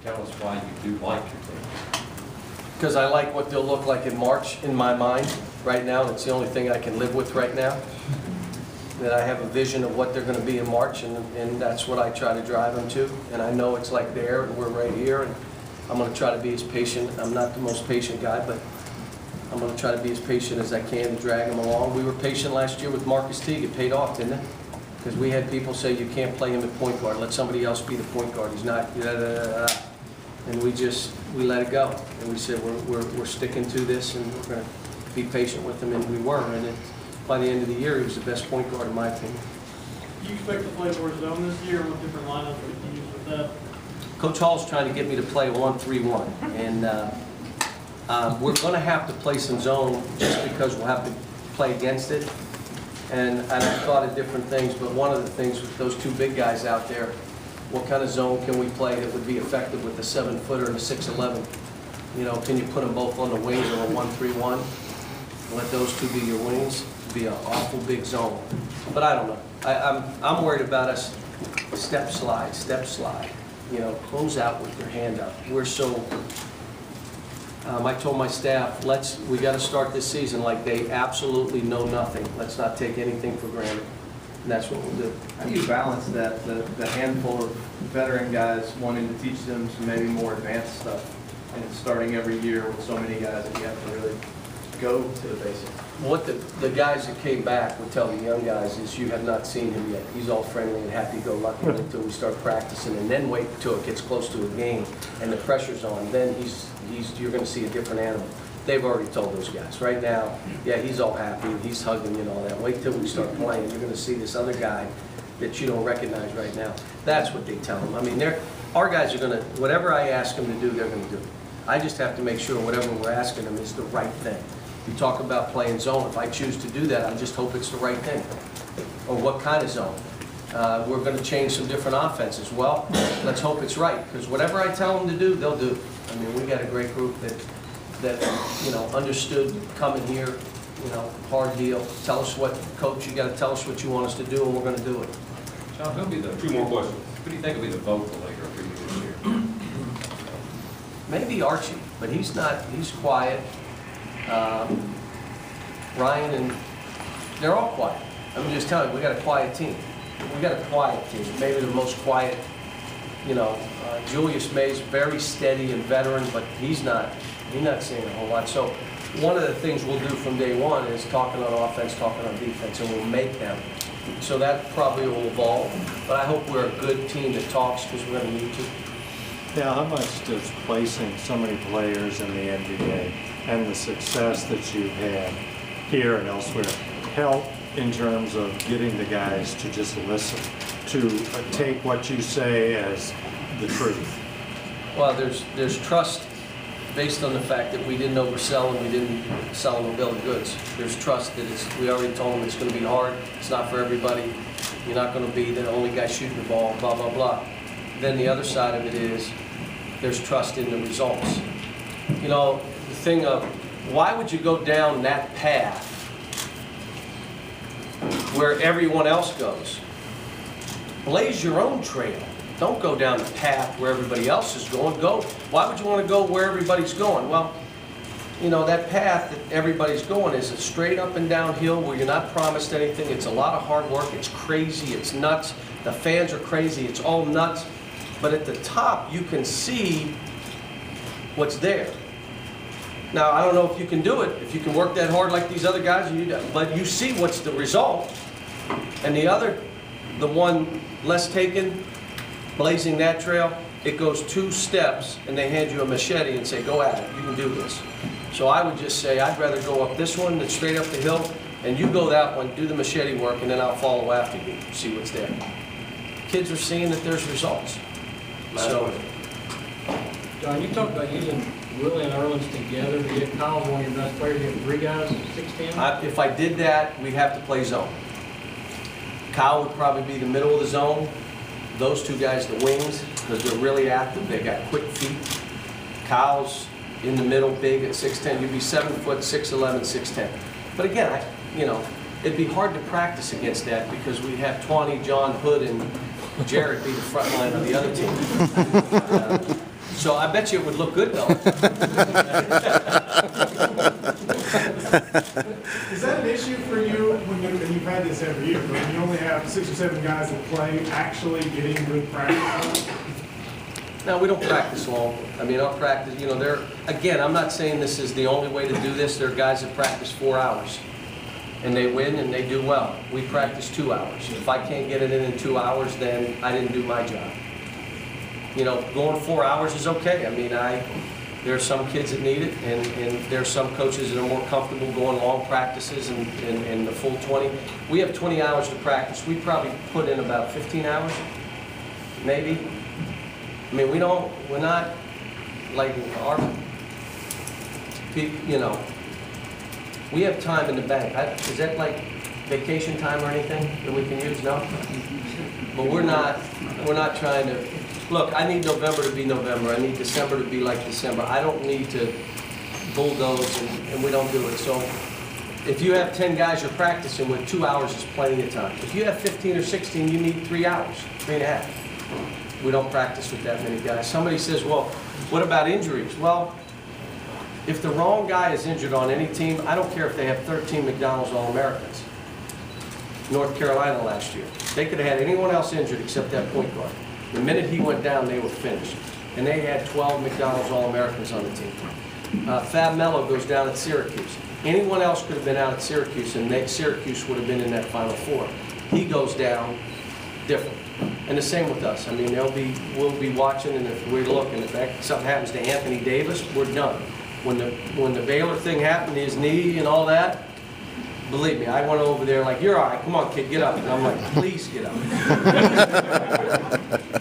Tell us why you do like your team. Because I like what they'll look like in March in my mind right now. That's the only thing I can live with right now. That I have a vision of what they're going to be in March, and that's what I try to drive them to. And I know it's like there, and we're right here, and I'm going to try to be as patient. I'm not the most patient guy, but I'm going to try to be as patient as I can to drag them along. We were patient last year with Marcus Teague. It paid off, didn't it? Because we had people say, you can't play him at point guard. Let somebody else be the point guard. He's not, and we let it go. And we said, we're sticking to this, and we're going to be patient with him, and we were. And by the end of the year, he was the best point guard in my opinion. Do you expect to play more zone this year? What different lineups would you use with that? Coach Hall's trying to get me to play 1-3-1, and we're going to have to play some zone just because we'll have to play against it. And I thought of different things, but one of the things with those two big guys out there, what kind of zone can we play that would be effective with a 7-footer and a 6'11"? You know, can you put them both on the wings or a 1-3-1? Let those two be your wings. It'd be an awful big zone. But I don't know. I'm worried about us step slide. You know, close out with your hand up. We're so. I told my staff, we got to start this season like they absolutely know nothing. Let's not take anything for granted. And that's what we'll do. How do you balance that, the handful of veteran guys wanting to teach them some maybe more advanced stuff, and starting every year with so many guys that you have to really go to the basics? What the guys that came back would tell the young guys is you have not seen him yet. He's all friendly and happy-go-lucky until we start practicing, and then wait until it gets close to a game and the pressure's on. Then you're going to see a different animal. They've already told those guys. Right now, yeah, he's all happy, he's hugging you and all that. Wait till we start playing. You're going to see this other guy that you don't recognize right now. That's what they tell them. I mean, our guys are going to, whatever I ask them to do, they're going to do. I just have to make sure whatever we're asking them is the right thing. You talk about playing zone. If I choose to do that, I just hope it's the right thing. Or what kind of zone? We're going to change some different offenses. Well, let's hope it's right, because whatever I tell them to do, they'll do. I mean, we got a great group that you know, understood coming here, you know, hard deal. Tell us what, coach, you got to tell us what you want us to do, and we're going to do it. Sean, who'll be two more questions. Who do you think will be the vocal leader for you this year? Maybe Archie, but he's not. He's quiet. Ryan and they're all quiet. I'm just telling you, we got a quiet team. We got a quiet team. Maybe the most quiet. You know, Julius May's very steady and veteran, but he's not saying a whole lot. So one of the things we'll do from day one is talking on offense, talking on defense, and we'll make them. So that probably will evolve. But I hope we're a good team that talks, because we're going to need to. Yeah, how much does placing so many players in the NBA and the success that you've had here and elsewhere help in terms of getting the guys to just listen, to take what you say as the truth? Well, there's trust based on the fact that we didn't oversell and we didn't sell them a bill of goods. There's trust that we already told them it's going to be hard, it's not for everybody, you're not going to be the only guy shooting the ball, blah, blah, blah. Then the other side of it is there's trust in the results. You know, the thing of, why would you go down that path where everyone else goes? Blaze your own trail. Don't go down the path where everybody else is going. Why would you want to go where everybody's going? Well, you know, that path that everybody's going is a straight up and down hill where you're not promised anything. It's a lot of hard work. It's crazy. It's nuts. The fans are crazy. It's all nuts. But at the top, you can see what's there. Now, I don't know if you can do it, if you can work that hard like these other guys, but you see what's the result. And the one less taken, blazing that trail, it goes 2 steps, and they hand you a machete and say, go at it, you can do this. So I would just say, I'd rather go up this one than straight up the hill, and you go that one, do the machete work, and then I'll follow after you, see what's there. Kids are seeing that there's results. So, John, you talked about using Willie and Erlin's together to get Kyle one of your best players. You have 3 guys, 6'10"? if I did that, we'd have to play zone. Kyle would probably be the middle of the zone. Those 2 guys, the wings, because they're really active. They got quick feet. Kyle's in the middle, big at 6'10". You'd be 7 foot, 6'11", 6'10". But again, you know, it'd be hard to practice against that because we have Tawny, John, Hood, and Jared be the front line of the other team. So I bet you it would look good though. Is that an issue for you when you, and you've had this every year, but when you only have 6 or 7 guys that play actually getting good practice? No, we don't practice long. I mean, our practice, you know, again, I'm not saying this is the only way to do this. There are guys that practice 4 hours and they win and they do well. We practice 2 hours. If I can't get it in 2 hours, then I didn't do my job. You know, going 4 hours is okay. I mean, there are some kids that need it, and there are some coaches that are more comfortable going long practices and the full 20. We have 20 hours to practice. We probably put in about 15 hours, maybe. I mean, we're not like our, you know, we have time in the bank. Is that like vacation time or anything that we can use? No? But we're not trying to, look, I need November to be November. I need December to be like December. I don't need to bulldoze, and we don't do it. So if you have 10 guys you're practicing with, 2 hours is plenty of time. If you have 15 or 16, you need 3 hours, 3.5. We don't practice with that many guys. Somebody says, well, what about injuries? Well, if the wrong guy is injured on any team, I don't care if they have 13 McDonald's All-Americans. North Carolina last year. They could have had anyone else injured except that point guard. The minute he went down, they were finished. And they had 12 McDonald's All-Americans on the team. Fab Mello goes down at Syracuse. Anyone else could have been out at Syracuse, and Syracuse would have been in that Final Four. He goes down different. And the same with us. I mean, we'll be watching, and if we're looking, if something happens to Anthony Davis, we're done. When the Baylor thing happened, his knee and all that, believe me, I went over there like, you're all right, come on, kid, get up. And I'm like, please get up.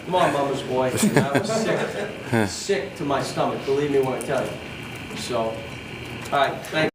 Come on, mama's boy. And I was sick to my stomach, believe me when I tell you. So, all right, thank you.